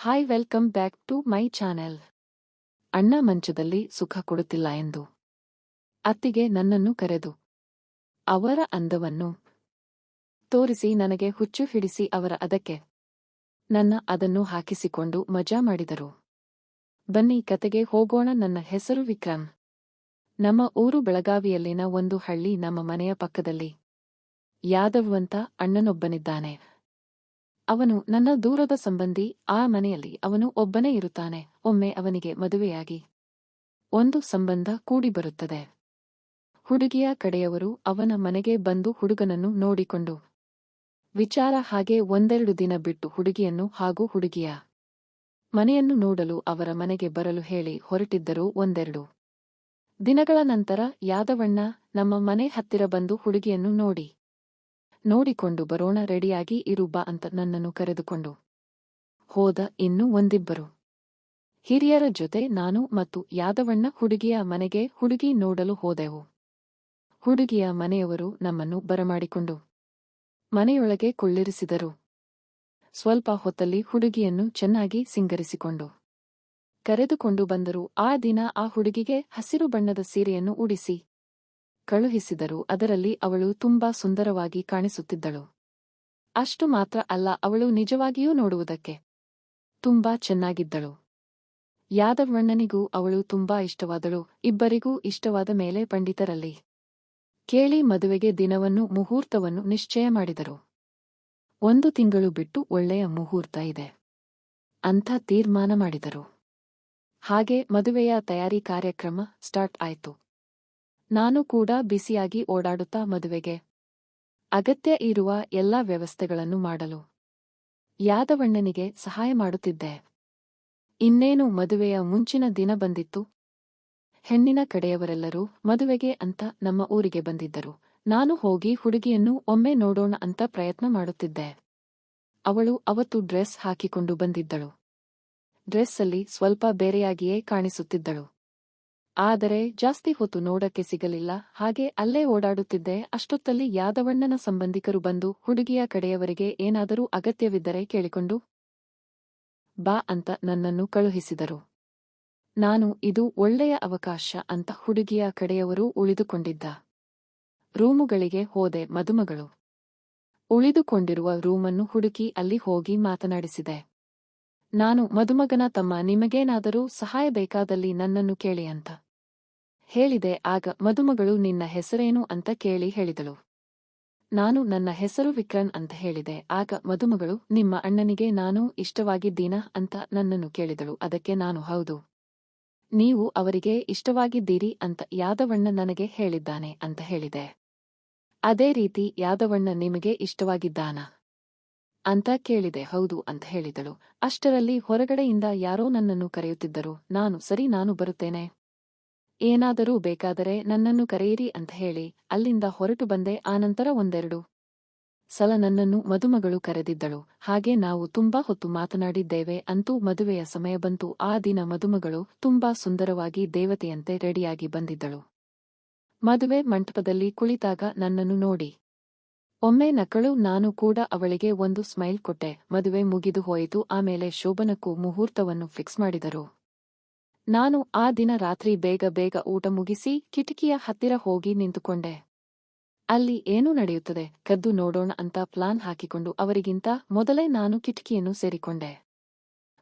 Hi welcome back to my channel. ಅಣ್ಣ ಮಂಚದಲ್ಲಿ ಸುಖ ಕೊಡುತ್ತಿಲ್ಲ ಎಂದು ಅತ್ತಿಗೆ ನನ್ನನ್ನು ಕರೆದು ಅವರ ಅಂದವನ್ನು ತೋರಿಸಿ ನನಗೆ ಹುಚ್ಚು ಹಿಡಿಸಿ ಅವರ ಅದಕ್ಕೆ ಅದನ್ನು ಹಾಕಿಸಿಕೊಂಡು ಮಜಾ ಮಾಡಿದರು. ಬನ್ನಿ ಕತೆಗೆ ಹೋಗೋಣ. ನನ್ನ ಹೆಸರು ವಿಕ್ರಮ್. ನಮ್ಮ ಊರು ಬೆಳಗಾವಿಯಲ್ಲಿನ ಒಂದು ಹಳ್ಳಿ. ನಮ್ಮ ಮನೆಯ ಪಕ್ಕದಲ್ಲಿ ಯಾದವ್ವಂತ ಅಣ್ಣನೊಬ್ಬನಿದ್ದಾನೆ. ಅವನು ನನ್ನ ದೂರದ ಸಂಬಂಧಿ. ಆ ಮನೆಯಲ್ಲಿ ಅವನು ಒಬ್ಬನೇ ಇರುತ್ತಾನೆ. ಒಮ್ಮೆ ಅವನಿಗೆ ಮದುವೆಯಾಗಿ ಒಂದು ಸಂಬಂಧ ಕೂಡಿಬರುತ್ತದೆ. ಹುಡುಗಿಯ ಕಡೆಯವರು ಅವನ ಮನೆಗೆ ಬಂದು ಹುಡುಗನನ್ನು ನೋಡಿಕೊಂಡು ವಿಚಾರ ಹಾಗೆ ಒಂದೆರಡು ದಿನ ಬಿಟ್ಟು ಹುಡುಗಿಯನ್ನು ಹಾಗೂ ಹುಡುಗಿಯ ಮನೆಯನ್ನು ನೋಡಲು ಅವರ ಮನೆಗೆ ಬರಲು ಹೇಳಿ ಹೊರಟಿದ್ದರು. ಒಂದೆರಡು ದಿನಗಳ ನಂತರ ಯಾದವಣ್ಣ ನಮ್ಮ ಮನೆ ಹತ್ತಿರ ಬಂದು ಹುಡುಗಿಯನ್ನು ನೋಡಿಕೊಂಡು ಬರೋಣ, ರೆಡಿಯಾಗಿ ಇರು ಬಾ ಅಂತ ನನ್ನನ್ನು ಕರೆದುಕೊಂಡು ಹೋದ. ಇನ್ನೂ ಒಂದಿಬ್ಬರು ಹಿರಿಯರ ಜೊತೆ ನಾನು ಮತ್ತು ಯಾದವಣ್ಣ ಹುಡುಗಿಯ ಮನೆಗೆ ಹುಡುಗಿ ನೋಡಲು ಹೋದೆವು. ಹುಡುಗಿಯ ಮನೆಯವರು ನಮ್ಮನ್ನು ಬರಮಾಡಿಕೊಂಡು ಮನೆಯೊಳಗೆ ಕೊಳ್ಳಿರಿಸಿದರು. ಸ್ವಲ್ಪ ಹೊತ್ತಲ್ಲಿ ಹುಡುಗಿಯನ್ನು ಚೆನ್ನಾಗಿ ಸಿಂಗರಿಸಿಕೊಂಡು ಕರೆದುಕೊಂಡು ಬಂದರು. ಆ ದಿನ ಆ ಹುಡುಗಿಗೆ ಹಸಿರು ಬಣ್ಣದ ಸೀರೆಯನ್ನು ಉಡಿಸಿ ಕಳುಹಿಸಿದರು. ಅದರಲ್ಲಿ ಅವಳು ತುಂಬಾ ಸುಂದರವಾಗಿ ಕಾಣಿಸುತ್ತಿದ್ದಳು. ಅಷ್ಟು ಮಾತ್ರ ಅಲ್ಲ, ಅವಳು ನಿಜವಾಗಿಯೂ ನೋಡುವುದಕ್ಕೆ ತುಂಬಾ ಚೆನ್ನಾಗಿದ್ದಳು. ಯಾದವಣ್ಣನಿಗೂ ಅವಳು ತುಂಬಾ ಇಷ್ಟವಾದಳು. ಇಬ್ಬರಿಗೂ ಇಷ್ಟವಾದ ಮೇಲೆ ಪಂಡಿತರಲ್ಲಿ ಕೇಳಿ ಮದುವೆಗೆ ದಿನವನ್ನು ಮುಹೂರ್ತವನ್ನು ನಿಶ್ಚಯ ಮಾಡಿದರು. 1 ತಿಂಗಳು ಬಿಟ್ಟು ಒಳ್ಳೆಯ ಮುಹೂರ್ತ ಇದೆ ಅಂತ ತೀರ್ಮಾನ ಮಾಡಿದರು. ಹಾಗೆ ಮದುವೆಯ ತಯಾರಿ ಕಾರ್ಯಕ್ರಮ ಸ್ಟಾರ್ಟ್ ಆಯಿತು. ನಾನು ಕೂಡ ಬಿಸಿಯಾಗಿ ಓಡಾಡುತ್ತಾ ಮದುವೆಗೆ ಅಗತ್ಯ ಇರುವ ಎಲ್ಲಾ ವ್ಯವಸ್ಥೆಗಳನ್ನು ಮಾಡಲು ಯಾದವಣ್ಣನಿಗೆ ಸಹಾಯ ಮಾಡುತ್ತಿದ್ದೆ. ಇನ್ನೇನು ಮದುವೆಯ ಮುಂಚಿನ ದಿನ ಬಂದಿತ್ತು. ಹೆಣ್ಣಿನ ಕಡೆಯವರೆಲ್ಲರೂ ಮದುವೆಗೆ ಅಂತ ನಮ್ಮ ಊರಿಗೆ ಬಂದಿದ್ದರು. ನಾನು ಹೋಗಿ ಹುಡುಗಿಯನ್ನು ಒಮ್ಮೆ ನೋಡೋಣ ಅಂತ ಪ್ರಯತ್ನ ಮಾಡುತ್ತಿದ್ದೆ. ಅವಳು ಅವತ್ತು ಡ್ರೆಸ್ ಹಾಕಿಕೊಂಡು ಬಂದಿದ್ದಳು. ಡ್ರೆಸ್ಸಲ್ಲಿ ಸ್ವಲ್ಪ ಬೇರೆಯಾಗಿಯೇ ಕಾಣಿಸುತ್ತಿದ್ದಳು. ಆದರೆ ಜಾಸ್ತಿ ಹೊತ್ತು ನೋಡಕ್ಕೆ ಸಿಗಲಿಲ್ಲ. ಹಾಗೆ ಅಲ್ಲೇ ಓಡಾಡುತ್ತಿದ್ದೆ. ಅಷ್ಟೊತ್ತಲ್ಲಿ ಯಾದವಣ್ಣನ ಸಂಬಂಧಿಕರು ಬಂದು ಹುಡುಗಿಯ ಕಡೆಯವರಿಗೆ ಏನಾದರೂ ಅಗತ್ಯವಿದ್ದರೆ ಕೇಳಿಕೊಂಡು ಬಾ ಅಂತ ನನ್ನನ್ನು ಕಳುಹಿಸಿದರು. ನಾನು ಇದು ಒಳ್ಳೆಯ ಅವಕಾಶ ಅಂತ ಹುಡುಗಿಯ ಕಡೆಯವರು ಉಳಿದುಕೊಂಡಿದ್ದ ರೂಮುಗಳಿಗೆ ಹೋದೆ. ಮದುಮಗಳು ಉಳಿದುಕೊಂಡಿರುವ ರೂಮನ್ನು ಹುಡುಕಿ ಅಲ್ಲಿ ಹೋಗಿ ಮಾತನಾಡಿಸಿದೆ. ನಾನು ಮದುಮಗನ ತಮ್ಮ, ನಿಮಗೇನಾದರೂ ಸಹಾಯ ಬೇಕಾದಲ್ಲಿ ನನ್ನನ್ನು ಕೇಳಿ ಅಂತ ಹೇಳಿದೆ. ಆಗ ಮದುಮಗಳು ನಿನ್ನ ಹೆಸರೇನು ಅಂತ ಕೇಳಿ ಹೇಳಿದಳು. ನಾನು ನನ್ನ ಹೆಸರು ವಿಕ್ರಮ್ ಅಂತ ಹೇಳಿದೆ. ಆಗ ಮದುಮಗಳು ನಿಮ್ಮ ಅಣ್ಣನಿಗೆ ನಾನು ಇಷ್ಟವಾಗಿದ್ದೀನಾ ಅಂತ ನನ್ನನ್ನು ಕೇಳಿದಳು. ಅದಕ್ಕೆ ನಾನು ಹೌದು, ನೀವು ಅವರಿಗೆ ಇಷ್ಟವಾಗಿದ್ದೀರಿ ಅಂತ ಯಾದವಣ್ಣ ನನಗೆ ಹೇಳಿದ್ದಾನೆ ಅಂತ ಹೇಳಿದೆ. ಅದೇ ರೀತಿ ಯಾದವಣ್ಣ ನಿಮಗೆ ಇಷ್ಟವಾಗಿದ್ದಾನಾ ಅಂತ ಕೇಳಿದೆ. ಹೌದು ಅಂತ ಹೇಳಿದಳು. ಅಷ್ಟರಲ್ಲಿ ಹೊರಗಡೆಯಿಂದ ಯಾರೋ ನನ್ನನ್ನು ಕರೆಯುತ್ತಿದ್ದರು. ನಾನು ಸರಿ, ನಾನು ಬರುತ್ತೇನೆ, ಏನಾದರೂ ಬೇಕಾದರೆ ನನ್ನನ್ನು ಕರೆಯಿರಿ ಅಂತ ಹೇಳಿ ಅಲ್ಲಿಂದ ಹೊರಟು ಬಂದೆ. ಆನಂತರ ಒಂದೆರಡು ಸಲ ನನ್ನನ್ನು ಮದುಮಗಳು ಕರೆದಿದ್ದಳು. ಹಾಗೆ ನಾವು ತುಂಬಾ ಹೊತ್ತು ಮಾತನಾಡಿದ್ದೇವೆ. ಅಂತೂ ಮದುವೆಯ ಸಮಯ ಬಂತು. ಆ ದಿನ ಮದುಮಗಳು ತುಂಬಾ ಸುಂದರವಾಗಿ ದೇವತೆಯಂತೆ ರೆಡಿಯಾಗಿ ಬಂದಿದ್ದಳು. ಮದುವೆ ಮಂಟಪದಲ್ಲಿ ಕುಳಿತಾಗ ನನ್ನನ್ನು ನೋಡಿ ಒಮ್ಮೆ ನಕ್ಕಳು. ನಾನು ಕೂಡ ಅವಳಿಗೆ ಒಂದು ಸ್ಮೈಲ್ ಕೊಟ್ಟೆ. ಮದುವೆ ಮುಗಿದು ಹೋಯಿತು. ಆಮೇಲೆ ಶೋಭನಕ್ಕೂ ಮುಹೂರ್ತವನ್ನು ಫಿಕ್ಸ್ ಮಾಡಿದರು. ನಾನು ಆ ದಿನ ರಾತ್ರಿ ಬೇಗ ಊಟ ಮುಗಿಸಿ ಕಿಟಕಿಯ ಹತ್ತಿರ ಹೋಗಿ ನಿಂತುಕೊಂಡೆ. ಅಲ್ಲಿ ಏನು ನಡೆಯುತ್ತದೆ ಕದ್ದು ನೋಡೋಣ ಅಂತ ಪ್ಲಾನ್ ಹಾಕಿಕೊಂಡು ಅವರಿಗಿಂತ ಮೊದಲೇ ನಾನು ಕಿಟಕಿಯನ್ನು ಸೇರಿಕೊಂಡೆ.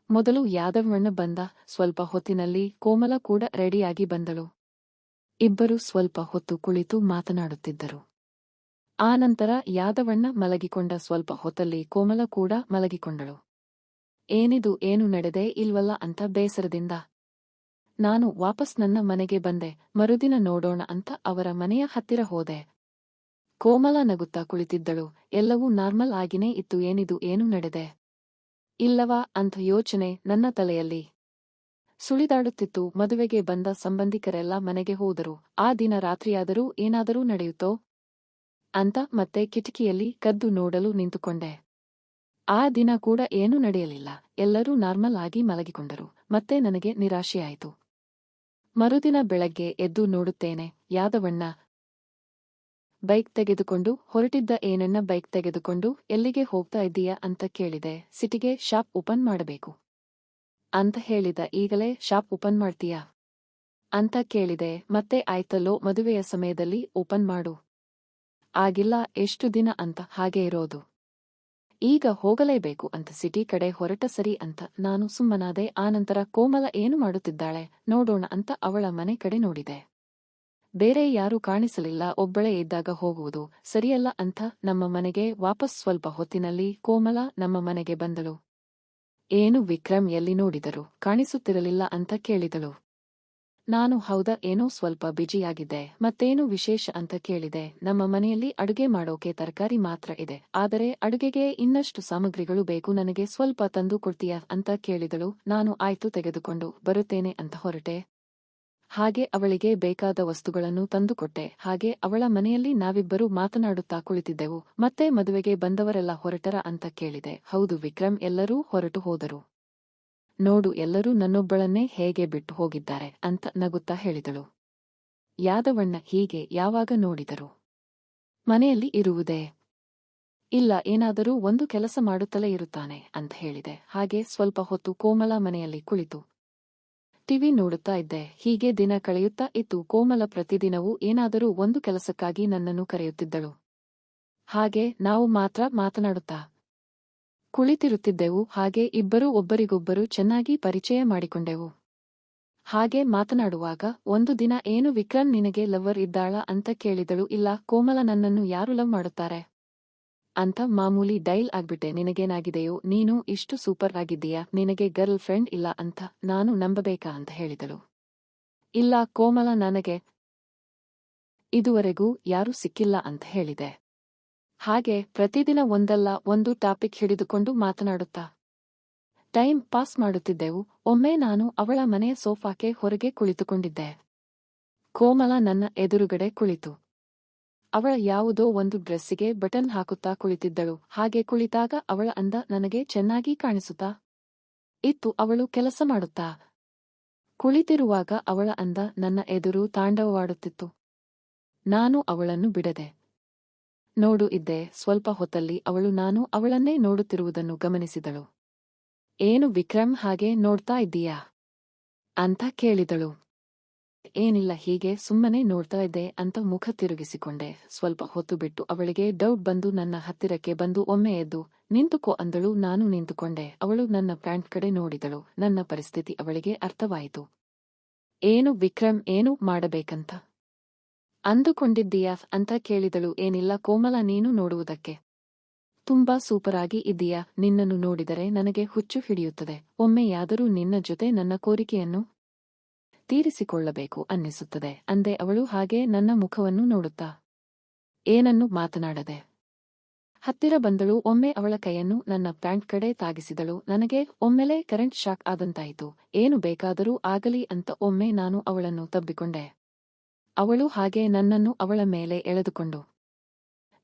ಮೊದಲು ಯಾದವಣ್ಣ ಬಂದ. ಸ್ವಲ್ಪ ಹೊತ್ತಿನಲ್ಲಿ ಕೋಮಲ ಕೂಡ ರೆಡಿಯಾಗಿ ಬಂದಳು. ಇಬ್ಬರು ಸ್ವಲ್ಪ ಹೊತ್ತು ಕುಳಿತು ಮಾತನಾಡುತ್ತಿದ್ದರು. ಆನಂತರ ಯಾದವಣ್ಣ ಮಲಗಿಕೊಂಡ. ಸ್ವಲ್ಪ ಹೊತ್ತಲ್ಲಿ ಕೋಮಲ ಕೂಡ ಮಲಗಿಕೊಂಡಳು. ಏನಿದು, ಏನು ನಡೆದೇ ಇಲ್ವಲ್ಲ ಅಂತ ಬೇಸರದಿಂದ ನಾನು ವಾಪಸ್ ನನ್ನ ಮನೆಗೆ ಬಂದೆ. ಮರುದಿನ ನೋಡೋಣ ಅಂತ ಅವರ ಮನೆಯ ಹತ್ತಿರ ಹೋದೆ. ಕೋಮಲ ನಗುತ್ತಾ ಕುಳಿತಿದ್ದಳು. ಎಲ್ಲವೂ ನಾರ್ಮಲ್ ಆಗಿನೇ ಇತ್ತು. ಏನಿದು, ಏನು ನಡೆದೆ ಇಲ್ಲವಾ ಅಂತ ಯೋಚನೆ ನನ್ನ ತಲೆಯಲ್ಲಿ ಸುಳಿದಾಡುತ್ತಿತ್ತು. ಮದುವೆಗೆ ಬಂದ ಸಂಬಂಧಿಕರೆಲ್ಲ ಮನೆಗೆ ಹೋದರು. ಆ ದಿನ ರಾತ್ರಿಯಾದರೂ ಏನಾದರೂ ನಡೆಯುತ್ತೋ ಅಂತ ಮತ್ತೆ ಕಿಟಕಿಯಲ್ಲಿ ಕದ್ದು ನೋಡಲು ನಿಂತುಕೊಂಡೆ. ಆ ದಿನ ಕೂಡ ಏನೂ ನಡೆಯಲಿಲ್ಲ. ಎಲ್ಲರೂ ನಾರ್ಮಲ್ ಆಗಿ ಮಲಗಿಕೊಂಡರು. ಮತ್ತೆ ನನಗೆ ನಿರಾಶೆಯಾಯಿತು. ಮರುದಿನ ಬೆಳಗ್ಗೆ ಎದ್ದು ನೋಡುತ್ತೇನೆ, ಯಾದವಣ್ಣ ಬೈಕ್ ತೆಗೆದುಕೊಂಡು ಹೊರಟಿದ್ದ. ಏನಣ್ಣ ಬೈಕ್ ತೆಗೆದುಕೊಂಡು ಎಲ್ಲಿಗೆ ಹೋಗ್ತಾ ಇದ್ದೀಯಾ ಅಂತ ಕೇಳಿದೆ. ಸಿಟಿಗೆ ಶಾಪ್ ಓಪನ್ ಮಾಡಬೇಕು ಅಂತ ಹೇಳಿದ. ಈಗಲೇ ಶಾಪ್ ಓಪನ್ ಮಾಡ್ತೀಯಾ ಅಂತ ಕೇಳಿದೆ. ಮತ್ತೆ ಆಯ್ತಲ್ಲೋ, ಮದುವೆಯ ಸಮಯದಲ್ಲಿ ಓಪನ್ ಮಾಡು. ಆಗಿಲ್ಲ, ಎಷ್ಟು ದಿನ ಅಂತ ಹಾಗೆ ಇರೋದು. ಈಗ ಹೋಗಲೇಬೇಕು ಅಂತ ಸಿಟಿ ಕಡೆ ಹೊರಟ. ಸರಿ ಅಂತ ನಾನು ಸುಮ್ಮನಾದೆ. ಆನಂತರ ಕೋಮಲ ಏನು ಮಾಡುತ್ತಿದ್ದಾಳೆ ನೋಡೋಣ ಅಂತ ಅವಳ ಮನೆ ಕಡೆ ನೋಡಿದೆ. ಬೇರೆ ಯಾರೂ ಕಾಣಿಸಲಿಲ್ಲ. ಒಬ್ಬಳೇ ಇದ್ದಾಗ ಹೋಗುವುದು ಸರಿಯಲ್ಲ ಅಂತ ನಮ್ಮ ಮನೆಗೆ ವಾಪಸ್ ಸ್ವಲ್ಪ ಹೊತ್ತಿನಲ್ಲಿ ಕೋಮಲ ನಮ್ಮ ಮನೆಗೆ ಬಂದಳು. ಏನು ವಿಕ್ರಮ್, ಎಲ್ಲಿ ನೋಡಿದರು ಕಾಣಿಸುತ್ತಿರಲಿಲ್ಲ ಅಂತ ಕೇಳಿದಳು. ನಾನು ಹೌದಾ, ಏನೋ ಸ್ವಲ್ಪ ಬಿಜಿಯಾಗಿದ್ದೆ. ಮತ್ತೇನು ವಿಶೇಷ ಅಂತ ಕೇಳಿದೆ. ನಮ್ಮ ಮನೆಯಲ್ಲಿ ಅಡುಗೆ ಮಾಡೋಕೆ ತರಕಾರಿ ಮಾತ್ರ ಇದೆ, ಆದರೆ ಅಡುಗೆಗೆ ಇನ್ನಷ್ಟು ಸಾಮಗ್ರಿಗಳು ಬೇಕು, ನನಗೆ ಸ್ವಲ್ಪ ತಂದು ಕೊಡ್ತೀಯಾ ಅಂತ ಕೇಳಿದಳು. ನಾನು ಆಯ್ತು, ತೆಗೆದುಕೊಂಡು ಬರುತ್ತೇನೆ ಅಂತ ಹೊರಟೆ. ಹಾಗೆ ಅವಳಿಗೆ ಬೇಕಾದ ವಸ್ತುಗಳನ್ನು ತಂದುಕೊಟ್ಟೆ. ಹಾಗೆ ಅವಳ ಮನೆಯಲ್ಲಿ ನಾವಿಬ್ಬರೂ ಮಾತನಾಡುತ್ತಾ ಕುಳಿತಿದ್ದೆವು. ಮತ್ತೆ ಮದುವೆಗೆ ಬಂದವರೆಲ್ಲ ಹೊರಟರ ಅಂತ ಕೇಳಿದೆ. ಹೌದು ವಿಕ್ರಮ್, ಎಲ್ಲರೂ ಹೊರಟು ಹೋದರು. ನೋಡು, ಎಲ್ಲರೂ ನನ್ನೊಬ್ಬಳನ್ನೇ ಹೇಗೆ ಬಿಟ್ಟು ಹೋಗಿದ್ದಾರೆ ಅಂತ ನಗುತ್ತಾ ಹೇಳಿದಳು. ಯಾದವಣ್ಣ ಹೀಗೆ ಯಾವಾಗ ನೋಡಿದರು ಮನೆಯಲ್ಲಿ ಇರುವುದೇ ಇಲ್ಲ, ಏನಾದರೂ ಒಂದು ಕೆಲಸ ಮಾಡುತ್ತಲೇ ಇರುತ್ತಾನೆ ಅಂತ ಹೇಳಿದೆ. ಹಾಗೆ ಸ್ವಲ್ಪ ಹೊತ್ತು ಕೋಮಲ ಮನೆಯಲ್ಲಿ ಕುಳಿತು ಟಿವಿ ನೋಡುತ್ತಾ ಇದ್ದೆ. ಹೀಗೆ ದಿನ ಕಳೆಯುತ್ತಾ ಇತ್ತು. ಕೋಮಲ ಪ್ರತಿದಿನವೂ ಏನಾದರೂ ಒಂದು ಕೆಲಸಕ್ಕಾಗಿ ನನ್ನನ್ನು ಕರೆಯುತ್ತಿದ್ದಳು. ಹಾಗೆ ನಾವು ಮಾತ್ರ ಮಾತನಾಡುತ್ತಾ ಕುಳಿತಿರುತ್ತಿದ್ದೆವು. ಹಾಗೆ ಇಬ್ಬರೂ ಒಬ್ಬರಿಗೊಬ್ಬರು ಚೆನ್ನಾಗಿ ಪರಿಚಯ ಮಾಡಿಕೊಂಡೆವು. ಹಾಗೆ ಮಾತನಾಡುವಾಗ ಒಂದು ದಿನ, ಏನು ವಿಕ್ರಮ್, ನಿನಗೆ ಲವರ್ ಇದ್ದಾಳಾ ಅಂತ ಕೇಳಿದಳು. ಇಲ್ಲ ಕೋಮಲ, ನನ್ನನ್ನು ಯಾರು ಲವ್ ಮಾಡುತ್ತಾರೆ ಅಂತ ಮಾಮೂಲಿ ಡೈಲ್ ಆಗ್ಬಿಟ್ಟೆ. ನಿನಗೇನಾಗಿದೆಯೋ, ನೀನು ಇಷ್ಟು ಸೂಪರ್ ಆಗಿದ್ದೀಯಾ, ನಿನಗೆ ಗರ್ಲ್ ಫ್ರೆಂಡ್ ಇಲ್ಲ ಅಂತ ನಾನು ನಂಬಬೇಕಾ ಅಂತ ಹೇಳಿದಳು. ಇಲ್ಲ ಕೋಮಲ, ನನಗೆ ಇದುವರೆಗೂ ಯಾರೂ ಸಿಕ್ಕಿಲ್ಲ ಅಂತ ಹೇಳಿದೆ. ಹಾಗೆ ಪ್ರತಿದಿನ ಒಂದಲ್ಲ ಒಂದು ಟಾಪಿಕ್ ಹಿಡಿದುಕೊಂಡು ಮಾತನಾಡುತ್ತಾ ಟೈಮ್ ಪಾಸ್ ಮಾಡುತ್ತಿದ್ದೆವು. ಒಮ್ಮೆ ನಾನು ಅವಳ ಮನೆಯ ಸೋಫಾಕ್ಕೆ ಹೊರಗೆ ಕುಳಿತುಕೊಂಡಿದ್ದೆ. ಕೋಮಲ ನನ್ನ ಎದುರುಗಡೆ ಕುಳಿತು ಅವಳ ಯಾವುದೋ ಒಂದು ಡ್ರೆಸ್ಸಿಗೆ ಬಟನ್ ಹಾಕುತ್ತಾ ಕುಳಿತಿದ್ದಳು. ಹಾಗೆ ಕುಳಿತಾಗ ಅವಳ ಅಂದ ನನಗೆ ಚೆನ್ನಾಗಿ ಕಾಣಿಸುತ್ತಾ ಇತ್ತು. ಅವಳು ಕೆಲಸ ಮಾಡುತ್ತಾ ಕುಳಿತಿರುವಾಗ ಅವಳ ಅಂದ ನನ್ನ ಎದುರು ತಾಂಡವವಾಡುತ್ತಿತ್ತು. ನಾನು ಅವಳನ್ನು ಬಿಡದೆ ನೋಡು ಇದ್ದೆ. ಸ್ವಲ್ಪ ಹೊತ್ತಲ್ಲಿ ಅವಳು ನಾನು ಅವಳನ್ನೇ ನೋಡುತ್ತಿರುವುದನ್ನು ಗಮನಿಸಿದಳು. ಏನು ವಿಕ್ರಮ್, ಹಾಗೆ ನೋಡ್ತಾ ಇದ್ದೀಯಾ ಅಂತ ಕೇಳಿದಳು. ಏನಿಲ್ಲ, ಹೀಗೆ ಸುಮ್ಮನೆ ನೋಡ್ತಾ ಇದ್ದೆ ಅಂತ ಮುಖ ತಿರುಗಿಸಿಕೊಂಡೆ. ಸ್ವಲ್ಪ ಹೊತ್ತು ಬಿಟ್ಟು ಅವಳಿಗೆ ಡೌಟ್ ಬಂದು ನನ್ನ ಹತ್ತಿರಕ್ಕೆ ಬಂದು ಒಮ್ಮೆ ಎದ್ದು ನಿಂತುಕೋ ಅಂದಳು. ನಾನು ನಿಂತುಕೊಂಡೆ. ಅವಳು ನನ್ನ ಪ್ಯಾಂಟ್ ಕಡೆ ನೋಡಿದಳು. ನನ್ನ ಪರಿಸ್ಥಿತಿ ಅವಳಿಗೆ ಅರ್ಥವಾಯಿತು. ಏನು ವಿಕ್ರಮ್, ಏನು ಮಾಡಬೇಕಂತ ಅಂದುಕೊಂಡಿದ್ದೀಯಾ ಅಂತ ಕೇಳಿದಳು. ಏನಿಲ್ಲ ಕೋಮಲ, ನೀನು ನೋಡುವುದಕ್ಕೆ ತುಂಬಾ ಸೂಪರಾಗಿ ಇದ್ದೀಯಾ. ನಿನ್ನನ್ನು ನೋಡಿದರೆ ನನಗೆ ಹುಚ್ಚು ಹಿಡಿಯುತ್ತದೆ. ಒಮ್ಮೆಯಾದರೂ ನಿನ್ನ ಜೊತೆ ನನ್ನ ಕೋರಿಕೆಯನ್ನು ತೀರಿಸಿಕೊಳ್ಳಬೇಕು ಅನ್ನಿಸುತ್ತದೆ ಅಂದೆ ಅವಳು. ಹಾಗೆ ನನ್ನ ಮುಖವನ್ನು ನೋಡುತ್ತಾ ಏನನ್ನು ಮಾತನಾಡದೆ ಹತ್ತಿರ ಬಂದಳು. ಒಮ್ಮೆ ಅವಳ ಕೈಯನ್ನು ನನ್ನ ಪ್ಯಾಂಟ್ ಕಡೆ ತಾಗಿಸಿದಳು. ನನಗೆ ಒಮ್ಮೆಲೇ ಕರೆಂಟ್ ಶಾಕ್ ಆದಂತಾಯಿತು. ಏನು ಬೇಕಾದರೂ ಆಗಲಿ ಅಂತ ಒಮ್ಮೆ ನಾನು ಅವಳನ್ನು ತಬ್ಬಿಕೊಂಡೆ. ಅವಳು ಹಾಗೆ ನನ್ನನ್ನು ಅವಳ ಮೇಲೆ ಎಳೆದುಕೊಂಡು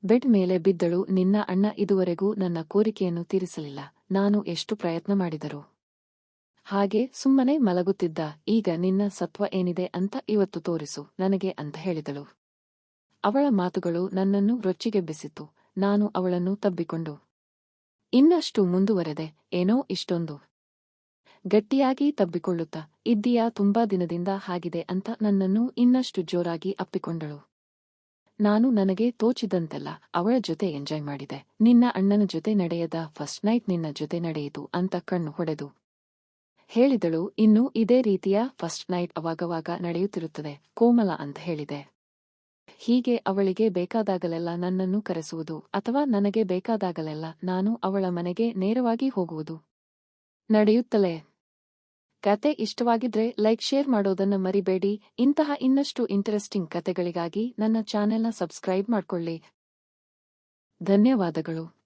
ಬೆಡ್ ಮೇಲೆ ಬಿದ್ದಳು. ನಿನ್ನ ಅಣ್ಣ ಇದುವರೆಗೂ ನನ್ನ ಕೋರಿಕೆಯನ್ನು ತೀರಿಸಲಿಲ್ಲ. ನಾನು ಎಷ್ಟು ಪ್ರಯತ್ನ ಮಾಡಿದರೂ ಹಾಗೆ ಸುಮ್ಮನೆ ಮಲಗುತ್ತಿದ್ದ. ಈಗ ನಿನ್ನ ಸತ್ವ ಏನಿದೆ ಅಂತ ಇವತ್ತು ತೋರಿಸು ನನಗೆ ಅಂತ ಹೇಳಿದಳು. ಅವಳ ಮಾತುಗಳು ನನ್ನನ್ನು ರೊಚ್ಚಿಗೆಬ್ಬಿಸಿತು. ನಾನು ಅವಳನ್ನು ತಬ್ಬಿಕೊಂಡು ಇನ್ನಷ್ಟು ಮುಂದುವರೆದೆ. ಏನೋ ಇಷ್ಟೊಂದು ಗಟ್ಟಿಯಾಗಿ ತಬ್ಬಿಕೊಳ್ಳುತ್ತಾ ಇದ್ದೀಯಾ, ತುಂಬಾ ದಿನದಿಂದ ಹಾಗಿದೆ ಅಂತ ನನ್ನನ್ನು ಇನ್ನಷ್ಟು ಜೋರಾಗಿ ಅಪ್ಪಿಕೊಂಡಳು. ನಾನು ನನಗೆ ತೋಚಿದಂತೆಲ್ಲ ಅವಳ ಜೊತೆ ಎಂಜಾಯ್ ಮಾಡಿದೆ. ನಿನ್ನ ಅಣ್ಣನ ಜೊತೆ ನಡೆಯದ ಫಸ್ಟ್ ನೈಟ್ ನಿನ್ನ ಜೊತೆ ನಡೆಯಿತು ಅಂತ ಕಣ್ಣು ಹೊಡೆದು ಹೇಳಿದಳು. ಇನ್ನು ಇದೇ ರೀತಿಯ ಫಸ್ಟ್ ನೈಟ್ ಅವಾಗವಾಗ ನಡೆಯುತ್ತಿರುತ್ತದೆ ಕೋಮಲ ಅಂತ ಹೇಳಿದೆ. ಹೀಗೆ ಅವಳಿಗೆ ಬೇಕಾದಾಗಲೆಲ್ಲ ನನ್ನನ್ನು ಕರೆಸುವುದು ಅಥವಾ ನನಗೆ ಬೇಕಾದಾಗಲೆಲ್ಲ ನಾನು ಅವಳ ಮನೆಗೆ ನೇರವಾಗಿ ಹೋಗುವುದು ನಡೆಯುತ್ತಲೇ. ಕತೆ ಇಷ್ಟವಾಗಿದ್ರೆ ಲೈಕ್, ಶೇರ್ ಮಾಡೋದನ್ನ ಮರಿಬೇಡಿ. ಇಂತಹ ಇನ್ನಷ್ಟು ಇಂಟರೆಸ್ಟಿಂಗ್ ಕತೆಗಳಿಗಾಗಿ ನನ್ನ ಚಾನೆಲ್ನ ಸಬ್ಸ್ಕ್ರೈಬ್ ಮಾಡ್ಕೊಳ್ಳಿ. ಧನ್ಯವಾದಗಳು.